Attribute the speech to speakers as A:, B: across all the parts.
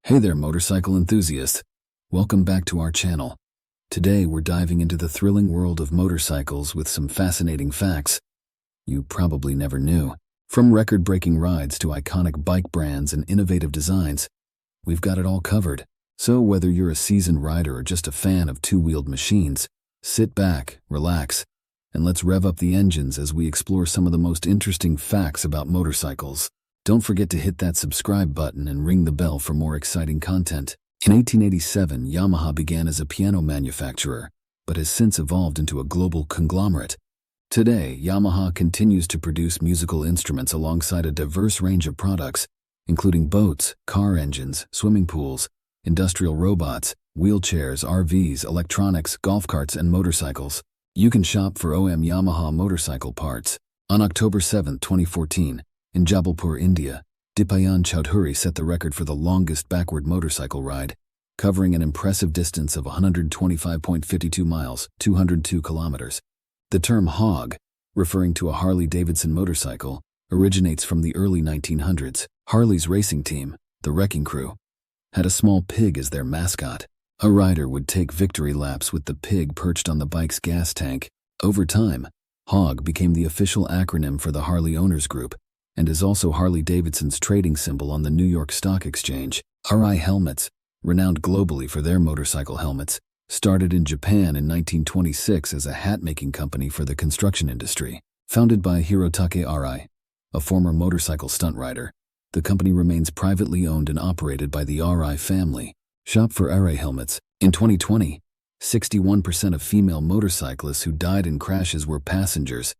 A: Hey there, motorcycle enthusiasts. Welcome back to our channel. Today we're diving into the thrilling world of motorcycles with some fascinating facts you probably never knew. From record-breaking rides to iconic bike brands and innovative designs, we've got it all covered. So whether you're a seasoned rider or just a fan of two-wheeled machines, sit back, relax, and let's rev up the engines as we explore some of the most interesting facts about motorcycles. Don't forget to hit that subscribe button and ring the bell for more exciting content. In 1887, Yamaha began as a piano manufacturer, but has since evolved into a global conglomerate. Today, Yamaha continues to produce musical instruments alongside a diverse range of products, including boats, car engines, swimming pools, industrial robots, wheelchairs, RVs, electronics, golf carts, and motorcycles. You can shop for OM Yamaha motorcycle parts. On October 7, 2014, in Jabalpur, India, Dipayan Chowdhury set the record for the longest backward motorcycle ride, covering an impressive distance of 125.52 miles, 202 kilometers. The term hog, referring to a Harley-Davidson motorcycle, originates from the early 1900s. Harley's racing team, the Wrecking Crew, had a small pig as their mascot. A rider would take victory laps with the pig perched on the bike's gas tank. Over time, hog became the official acronym for the Harley Owners Group, and is also Harley-Davidson's trading symbol on the New York Stock Exchange. RI Helmets, renowned globally for their motorcycle helmets, started in Japan in 1926 as a hat-making company for the construction industry. Founded by Hirotake Arai, a former motorcycle stunt rider, the company remains privately owned and operated by the Arai family. Shop for Arai helmets. In 2020, 61% of female motorcyclists who died in crashes were passengers,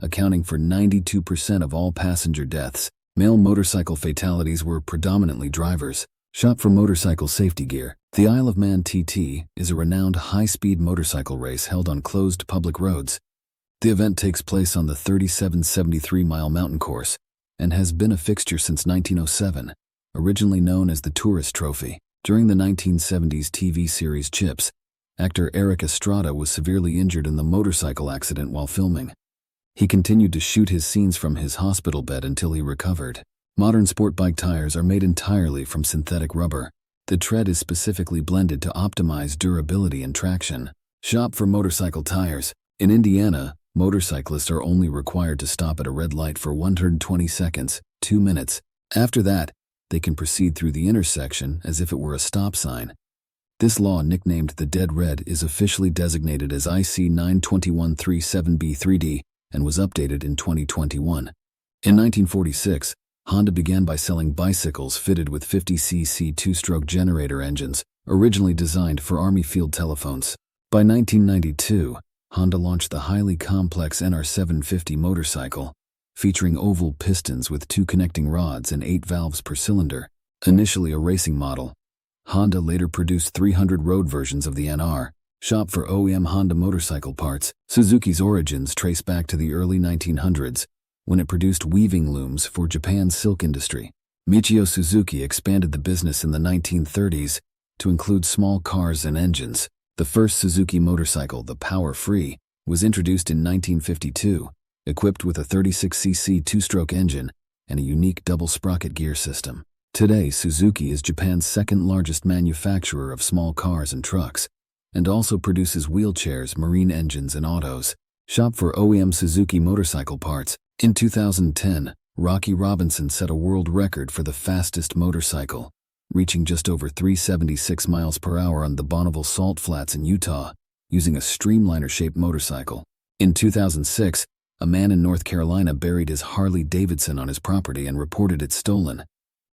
A: accounting for 92% of all passenger deaths. Male motorcycle fatalities were predominantly drivers. Shop for motorcycle safety gear. The Isle of Man TT is a renowned high-speed motorcycle race held on closed public roads. The event takes place on the 3773-mile mountain course and has been a fixture since 1907, originally known as the Tourist Trophy. During the 1970s TV series Chips, actor Eric Estrada was severely injured in the motorcycle accident while filming. He continued to shoot his scenes from his hospital bed until he recovered. Modern sport bike tires are made entirely from synthetic rubber. The tread is specifically blended to optimize durability and traction. Shop for motorcycle tires. In Indiana, motorcyclists are only required to stop at a red light for 120 seconds, 2 minutes. After that, they can proceed through the intersection as if it were a stop sign. This law, nicknamed the Dead Red, is officially designated as IC 92137B3D and was updated in 2021. In 1946, Honda began by selling bicycles fitted with 50cc two-stroke generator engines, originally designed for Army field telephones. By 1992, Honda launched the highly complex NR750 motorcycle, featuring oval pistons with 2 connecting rods and 8 valves per cylinder. Initially a racing model, Honda later produced 300 road versions of the NR. Shop for OEM Honda motorcycle parts. Suzuki's origins trace back to the early 1900s, when it produced weaving looms for Japan's silk industry. Michio Suzuki expanded the business in the 1930s to include small cars and engines. The first Suzuki motorcycle, the Power Free, was introduced in 1952, equipped with a 36cc two-stroke engine and a unique double-sprocket gear system. Today, Suzuki is Japan's second-largest manufacturer of small cars and trucks, and also produces wheelchairs, marine engines, and autos. Shop for OEM Suzuki motorcycle parts. In 2010, Rocky Robinson set a world record for the fastest motorcycle, reaching just over 376 miles per hour on the Bonneville Salt Flats in Utah, using a streamliner-shaped motorcycle. In 2006, a man in North Carolina buried his Harley-Davidson on his property and reported it stolen.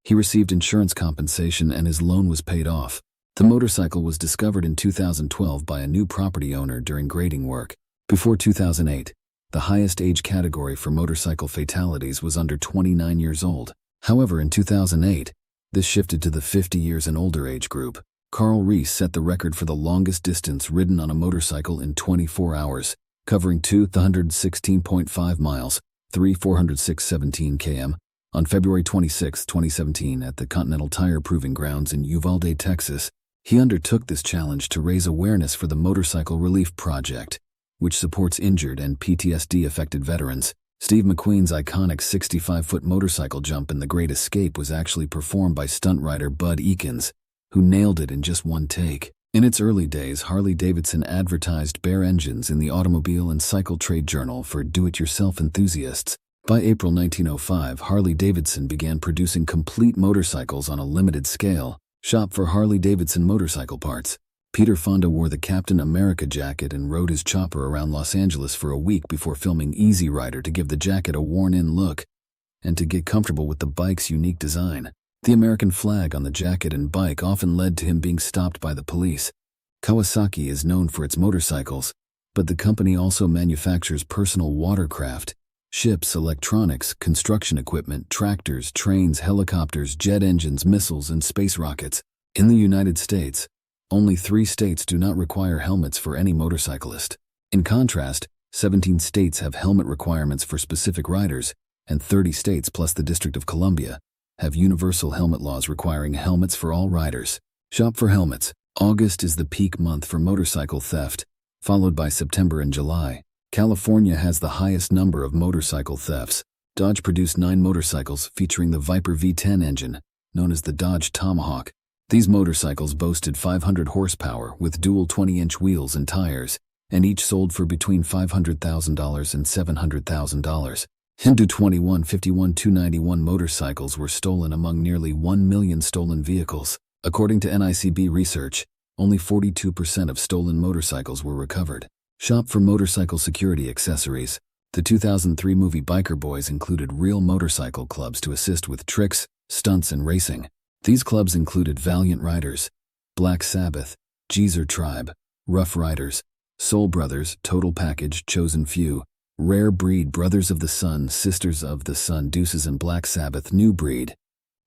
A: He received insurance compensation and his loan was paid off. The motorcycle was discovered in 2012 by a new property owner during grading work. Before 2008, the highest age category for motorcycle fatalities was under 29 years old. However, in 2008, this shifted to the 50 years and older age group. Carl Reese set the record for the longest distance ridden on a motorcycle in 24 hours, covering 216.5 miles, 406.17 km, on February 26, 2017 at the Continental Tire Proving Grounds in Uvalde, Texas. He undertook this challenge to raise awareness for the Motorcycle Relief Project, which supports injured and PTSD-affected veterans. Steve McQueen's iconic 65-foot motorcycle jump in The Great Escape was actually performed by stunt rider Bud Eakins, who nailed it in just one take. In its early days, Harley-Davidson advertised bare engines in the Automobile and Cycle Trade Journal for do-it-yourself enthusiasts. By April 1905, Harley-Davidson began producing complete motorcycles on a limited scale. Shop for Harley-Davidson motorcycle parts. Peter Fonda wore the Captain America jacket and rode his chopper around Los Angeles for a week before filming Easy Rider to give the jacket a worn-in look and to get comfortable with the bike's unique design. The American flag on the jacket and bike often led to him being stopped by the police. Kawasaki is known for its motorcycles, but the company also manufactures personal watercraft, ships, electronics, construction equipment, tractors, trains, helicopters, jet engines, missiles, and space rockets. In the United States, only 3 states do not require helmets for any motorcyclist. In contrast, 17 states have helmet requirements for specific riders, and 30 states plus the District of Columbia have universal helmet laws requiring helmets for all riders. Shop for helmets. August is the peak month for motorcycle theft, followed by September and July. California has the highest number of motorcycle thefts. Dodge produced 9 motorcycles featuring the Viper V10 engine, known as the Dodge Tomahawk. These motorcycles boasted 500 horsepower with dual 20-inch wheels and tires, and each sold for between $500,000 and $700,000. Hindu 2151-291 motorcycles were stolen among nearly 1 million stolen vehicles. According to NICB research, only 42% of stolen motorcycles were recovered. Shop for motorcycle security accessories. The 2003 movie Biker Boys included real motorcycle clubs to assist with tricks, stunts, and racing. These clubs included Valiant Riders, Black Sabbath, Geezer Tribe, Rough Riders, Soul Brothers, Total Package, Chosen Few, Rare Breed, Brothers of the Sun, Sisters of the Sun, Deuces, and Black Sabbath, New Breed.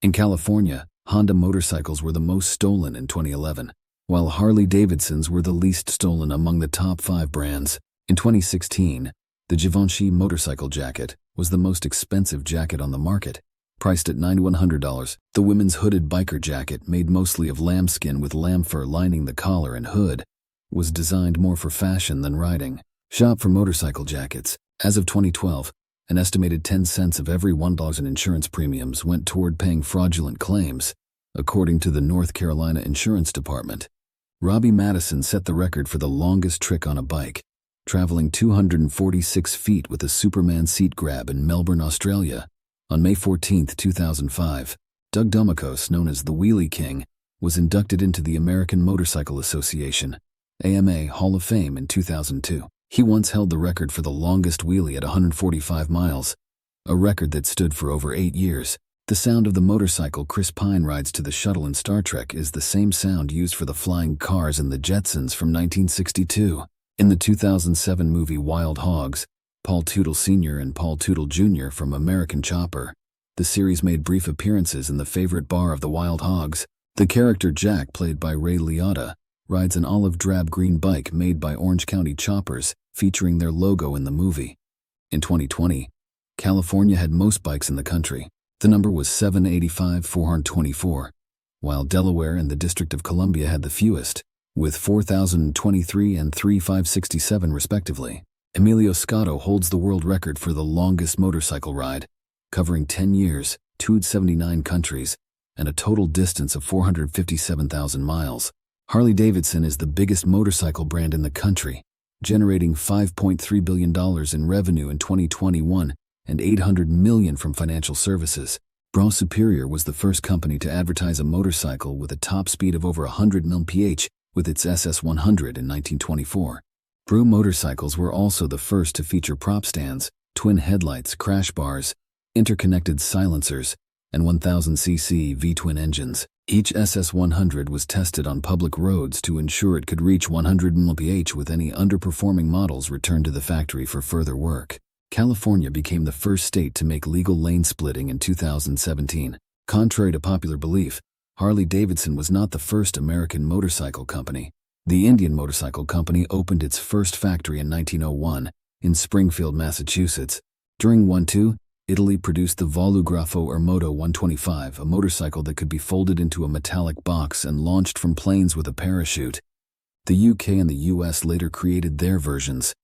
A: In California, Honda motorcycles were the most stolen in 2011, while Harley-Davidsons were the least stolen among the top 5 brands. In 2016, the Givenchy motorcycle jacket was the most expensive jacket on the market, priced at $9,100. The women's hooded biker jacket, made mostly of lambskin with lamb fur lining the collar and hood, was designed more for fashion than riding. Shop for motorcycle jackets. As of 2012, an estimated 10 cents of every $1 in insurance premiums went toward paying fraudulent claims, according to the North Carolina Insurance Department. Robbie Madison set the record for the longest trick on a bike, traveling 246 feet with a Superman seat grab in Melbourne, Australia. On May 14, 2005, Doug Domokos, known as the Wheelie King, was inducted into the American Motorcycle Association (AMA) Hall of Fame in 2002. He once held the record for the longest wheelie at 145 miles, a record that stood for over 8 years. The sound of the motorcycle Chris Pine rides to the shuttle in Star Trek is the same sound used for the flying cars in the Jetsons from 1962. In the 2007 movie Wild Hogs, Paul Tootle Sr. and Paul Tootle Jr. from American Chopper, the series made brief appearances in the favorite bar of the Wild Hogs. The character Jack, played by Ray Liotta, rides an olive drab green bike made by Orange County Choppers, featuring their logo in the movie. In 2020, California had most bikes in the country. The number was 785,424, while Delaware and the District of Columbia had the fewest, with 4,023 and 3,567 respectively. Emilio Scotto holds the world record for the longest motorcycle ride, covering 10 years, 279 countries, and a total distance of 457,000 miles. Harley-Davidson is the biggest motorcycle brand in the country, generating $5.3 billion in revenue in 2021 and $800 million from financial services. Brough Superior was the first company to advertise a motorcycle with a top speed of over 100 mph with its SS100 in 1924. Brough motorcycles were also the first to feature prop stands, twin headlights, crash bars, interconnected silencers, and 1000cc V-twin engines. Each SS100 was tested on public roads to ensure it could reach 100 mph, with any underperforming models returned to the factory for further work. California became the first state to make legal lane splitting in 2017. Contrary to popular belief, Harley-Davidson was not the first American motorcycle company. The Indian Motorcycle Company opened its first factory in 1901 in Springfield, Massachusetts. During World War II, Italy produced the Volugrafo or Moto 125, a motorcycle that could be folded into a metallic box and launched from planes with a parachute. The UK and the US later created their versions,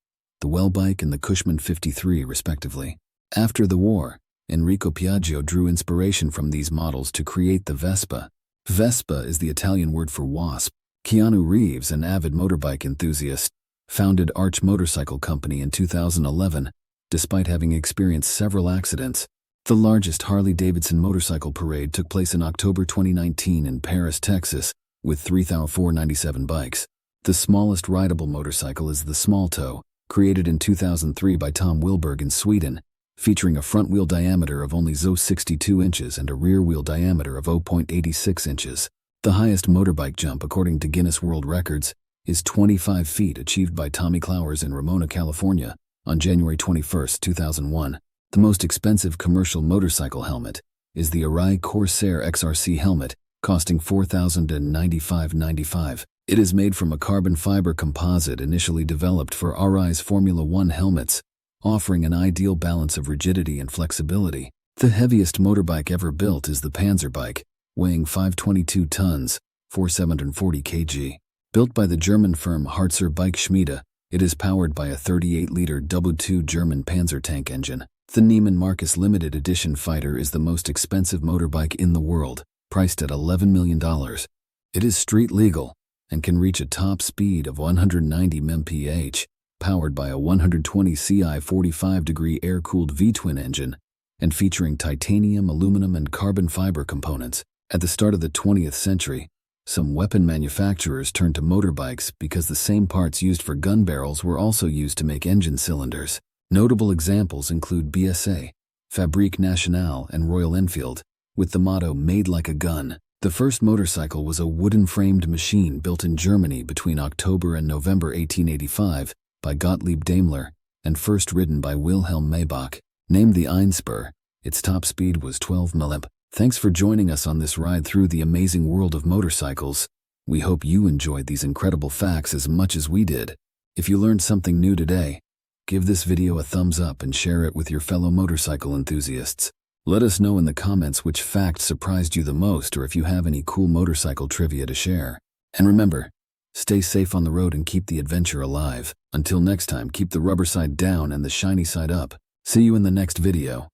A: the Wellbike and the Cushman 53 respectively. After the war, Enrico Piaggio drew inspiration from these models to create the Vespa. Vespa is the Italian word for wasp. Keanu Reeves, an avid motorbike enthusiast, founded Arch Motorcycle Company in 2011, despite having experienced several accidents. The largest Harley-Davidson motorcycle parade took place in October 2019 in Paris, Texas, with 3,497 bikes. The smallest rideable motorcycle is the Small Toe, created in 2003 by Tom Wilberg in Sweden, featuring a front wheel diameter of only 0.62 inches and a rear wheel diameter of 0.86 inches. The highest motorbike jump, according to Guinness World Records, is 25 feet, achieved by Tommy Clowers in Ramona, California, on January 21, 2001. The most expensive commercial motorcycle helmet is the Arai Corsair XRC helmet, costing $4,095.95. It is made from a carbon fiber composite initially developed for Arai's Formula One helmets, offering an ideal balance of rigidity and flexibility. The heaviest motorbike ever built is the Panzer bike, weighing 522 tons, 4,740 kg. Built by the German firm Harzer Bike Schmiede, it is powered by a 38-liter double-two German Panzer tank engine. The Neiman Marcus Limited Edition Fighter is the most expensive motorbike in the world, priced at $11 million. It is street legal and can reach a top speed of 190 mph, powered by a 120 CI 45-degree air-cooled V-twin engine, and featuring titanium, aluminum, and carbon fiber components. At the start of the 20th century, some weapon manufacturers turned to motorbikes because the same parts used for gun barrels were also used to make engine cylinders. Notable examples include BSA, Fabrique Nationale, and Royal Enfield, with the motto "Made like a gun." The first motorcycle was a wooden-framed machine built in Germany between October and November 1885 by Gottlieb Daimler, and first ridden by Wilhelm Maybach. Named the Einspur, its top speed was 12 mph. Thanks for joining us on this ride through the amazing world of motorcycles. We hope you enjoyed these incredible facts as much as we did. If you learned something new today, give this video a thumbs up and share it with your fellow motorcycle enthusiasts. Let us know in the comments which fact surprised you the most, or if you have any cool motorcycle trivia to share. And remember, stay safe on the road and keep the adventure alive. Until next time, keep the rubber side down and the shiny side up. See you in the next video.